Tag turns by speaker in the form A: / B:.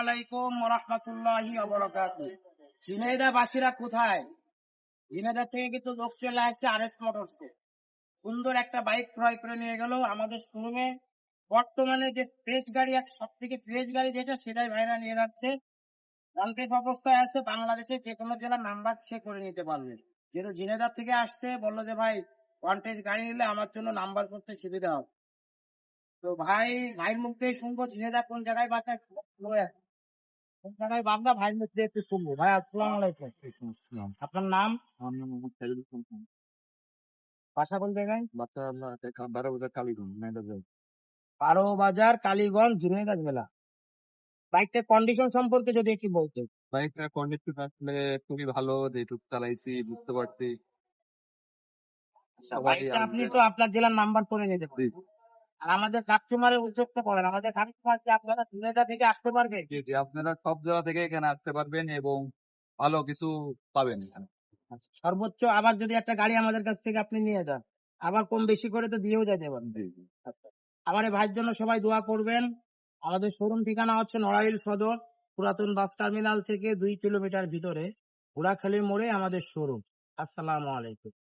A: আলাইকুম ওয়া রাহমাতুল্লাহি ওয়া বারাকাতুহু। ঝিনাইদহ বাসীরা কোথায়? ঝিনাইদহ থেকে কিন্তু লোক চলে আসছে আরএস মোটরসে। সুন্দর একটা বাইক ক্রয় করে নিয়ে গেল আমাদের শোরুমে। বর্তমানে যে ফ্রেশ গাড়ি, সব থেকে ফ্রেশ গাড়ি যেটা, সেটাই ভাইরা নিয়ে যাচ্ছে। কন্টেক্ট অবস্থায় আছে, বাংলাদেশে যে কোনো জেলার নাম্বার সে করে নিতে পারবে। যেহেতু ঝিনাইদহ থেকে আসছে, বললো যে ভাই কন্টেক্ট গাড়ি নিলে আমার জন্য নাম্বার করতে সুবিধা হবে। তো ভাইয়ের মুখ দিয়ে শুনবো ঝিনাইদহ কোন জায়গায় বাসা, কোন জায়গায় বান্দা, ভাইয়ের মুখ দিয়ে একটু শুনবো। ভাই আসসালামু আলাইকুম। আপনার নাম?
B: আমার নাম মোহাম্মদ সাইদুল ইসলাম।
A: বাসা কোন জায়গায়?
B: বাচ্চা আপনার 12 বাজার কালীগঞ্জ মেয়েদের।
A: 12 বাজার কালীগঞ্জ, ঝিনাইদহ জেলা। বাইকটার কন্ডিশন সম্পর্কে যদি একটু বলতেন।
B: বাইকটা কন্ডিশন আসলে খুবই ভালো, যেটুকু চালাইছি বুঝতে পারছি। সবাই
A: বাইকটা আপনি তো আপনার জেলার নাম্বার করে নিতে
B: জি
A: পারেন। আর আমাদের কাস্টমারের উদ্যোগটা করেন, আমাদের কাস্টমার কি আপনারা ঝিনাইদহ থেকে আসতে পারবে?
B: জি জি, আপনারা সব জায়গা থেকে এখানে আসতে পারবেন এবং ভালো কিছু পাবেন এখানে।
A: সর্বোচ্চ আবার যদি একটা গাড়ি আমাদের কাছ থেকে আপনি নিয়ে যান, আবার কম বেশি করে তো দিয়েও যেতে পারেন।
B: জি জি।
A: আমার এই ভাইয়ের জন্য সবাই দোয়া করবেন। আমাদের শোরুম ঠিকানা হচ্ছে নড়াইল সদর, পুরাতন বাস টার্মিনাল থেকে 2 কিলোমিটার ভিতরে ঘোড়াখালীর মোড়ে আমাদের শোরুম। আসসালামু আলাইকুম।